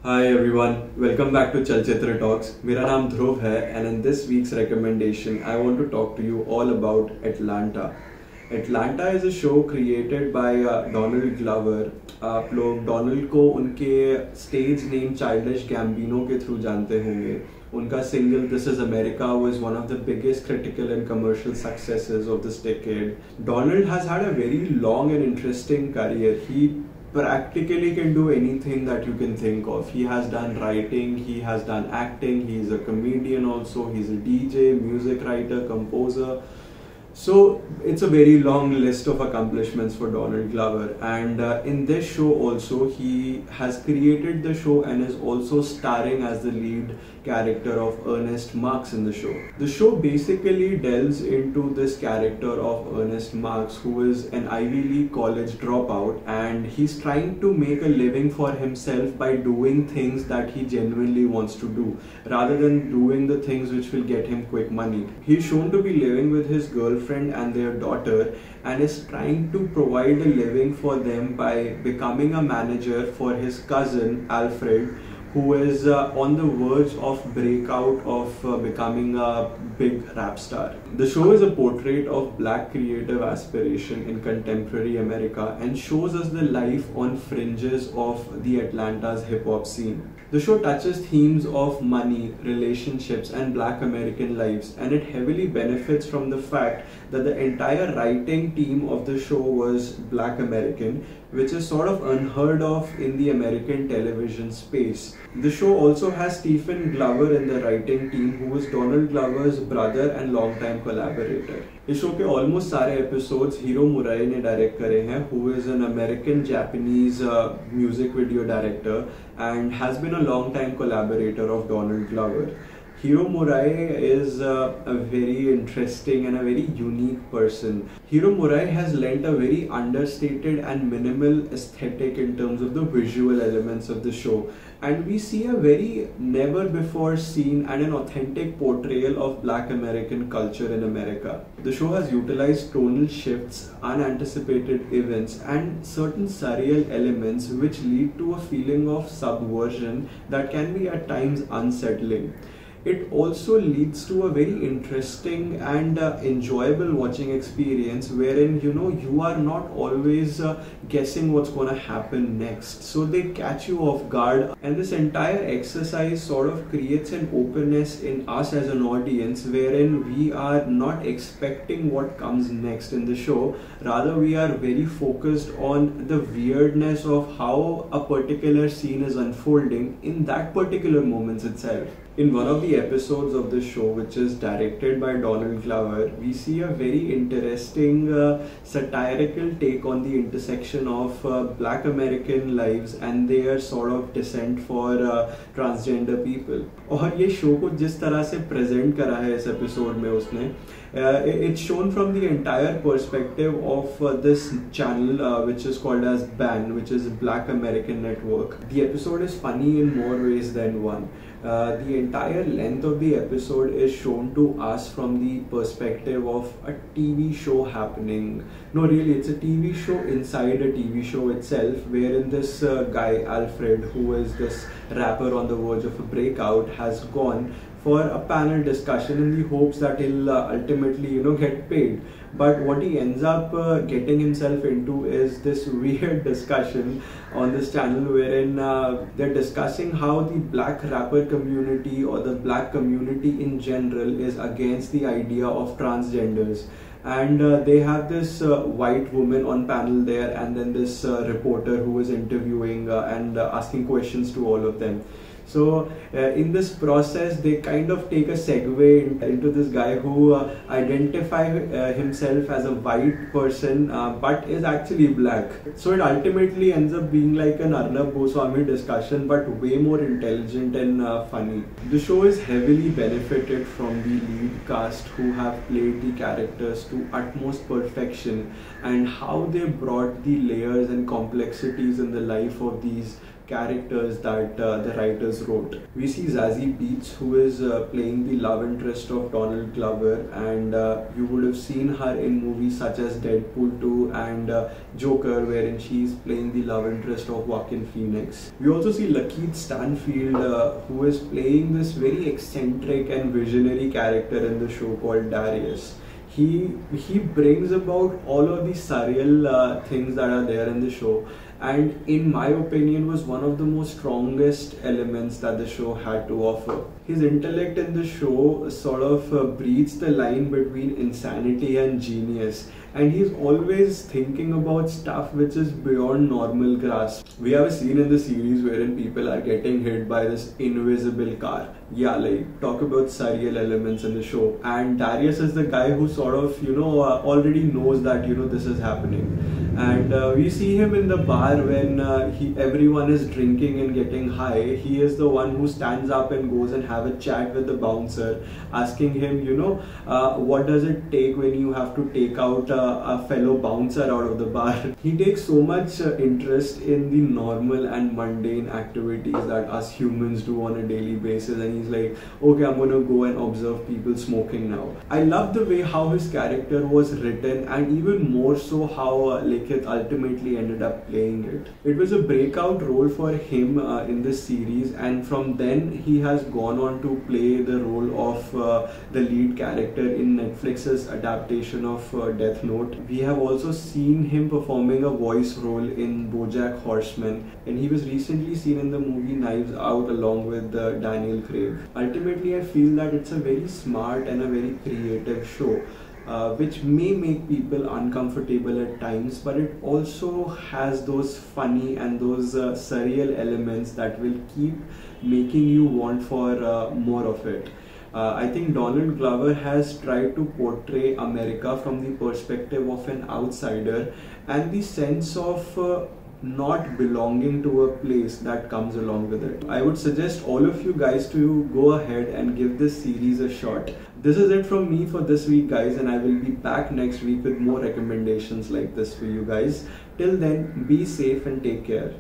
Hi everyone, welcome back to Chalchitra Talks. मेरा नाम ध्रुव है and in this week's recommendation I want to talk to you all about Atlanta. Atlanta is a show created by Donald Glover. आप लोग Donald को उनके stage name childish Gambino के through जानते होंगे. उनका single This Is America was one of the biggest critical and commercial successes of this decade. Donald has had a very long and interesting career. He practically can do anything that you can think of. He has done writing, he has done acting, he's a comedian also, he's a DJ, music writer, composer. So it's a very long list of accomplishments for Donald Glover, and in this show also he has created the show and is also starring as the lead character of Ernest Marx in the show. The show basically delves into this character of Ernest Marx, who is an Ivy League college dropout, and he's trying to make a living for himself by doing things that he genuinely wants to do rather than doing the things which will get him quick money. He's shown to be living with his girlfriend and their daughter and is trying to provide a living for them by becoming a manager for his cousin Alfred, who is on the verge of breakout of becoming a big rap star. The show is a portrait of black creative aspiration in contemporary America and shows us the life on fringes of the Atlanta's hip-hop scene. The show touches themes of money, relationships, and black American lives, and it heavily benefits from the fact that the entire writing team of the show was black American, which is sort of unheard of in the American television space. The show also has Stephen Glover in the writing team, who is Donald Glover's brother and longtime collaborator. इस show के almost सारे episodes hero मुराई ने direct करे हैं, who is an American Japanese music video director and has been a long-time collaborator of Donald Glover. Hiro Murai is a very interesting and a very unique person. Hiro Murai has lent a very understated and minimal aesthetic in terms of the visual elements of the show, and we see a very never before seen and an authentic portrayal of black American culture in America. The show has utilized tonal shifts, unanticipated events, and certain surreal elements which lead to a feeling of subversion that can be at times unsettling. It also leads to a very interesting and enjoyable watching experience, wherein you are not always guessing what's going to happen next, so they catch you off guard, and this entire exercise sort of creates an openness in us as an audience, wherein we are not expecting what comes next in the show. Rather, we are very focused on the weirdness of how a particular scene is unfolding in that particular moment itself. In one of the episodes of the show, which is directed by Donald Glover, we see a very interesting satirical take on the intersection of black American lives and their sort of descent for transgender people. और ये show को जिस तरह से present करा है इस episode में उसने, it's shown from the entire perspective of this channel which is called as BAN, which is Black American Network. The episode is funny in more ways than one. The entire length of the episode is shown to us from the perspective of a TV show happening. No, really, it's a TV show inside a TV show itself, wherein this guy Alfred, who is this rapper on the verge of a breakout, has gone for a panel discussion in the hopes that he'll ultimately get paid. But what he ends up getting himself into is this weird discussion on this channel, wherein they're discussing how the black rapper community or the black community in general is against the idea of transgenders. And they have this white woman on panel there, and then this reporter who is interviewing and asking questions to all of them. So in this process, they kind of take a segue into this guy who identifies himself as a white person but is actually black. So it ultimately ends up being like an Arnab Goswami discussion, but way more intelligent and funny. The show is heavily benefited from the lead cast, who have played the characters to utmost perfection, and how they brought the layers and complexities in the life of these characters that the writers wrote. We see Zazie Beetz, who is playing the love interest of Donald Glover, and you would have seen her in movies such as Deadpool 2 and Joker, wherein she's playing the love interest of Joaquin Phoenix. We also see Lakeith Stanfield, who is playing this very eccentric and visionary character in the show called Darius. He brings about all of these surreal things that are there in the show, and in my opinion was one of the most strongest elements that the show had to offer. His intellect in the show sort of breeds the line between insanity and genius, and he's always thinking about stuff which is beyond normal grasp. We have a scene in the series wherein people are getting hit by this invisible car. Yeah, like, talk about surreal elements in the show. And Darius is the guy who sort of, already knows that, this is happening. And we see him in the bar when everyone is drinking and getting high. He is the one who stands up and goes and have a chat with the bouncer, asking him, what does it take when you have to take out a fellow bouncer out of the bar. He takes so much interest in the normal and mundane activities that us humans do on a daily basis, and he's like, okay, I'm gonna go and observe people smoking now. I love the way how his character was written, and even more so how Lakeith ultimately ended up playing it. It was a breakout role for him in this series, and from then he has gone on to play the role of the lead character in Netflix's adaptation of Death Note. We have also seen him performing a voice role in BoJack Horseman, and he was recently seen in the movie Knives Out along with Daniel Craig. Ultimately, I feel that it's a very smart and a very creative show, which may make people uncomfortable at times, but it also has those funny and those surreal elements that will keep making you want for more of it. I think Donald Glover has tried to portray America from the perspective of an outsider and the sense of not belonging to a place that comes along with it. I would suggest all of you guys to go ahead and give this series a shot. This is it from me for this week, guys, and I will be back next week with more recommendations like this for you guys. Till then, be safe and take care.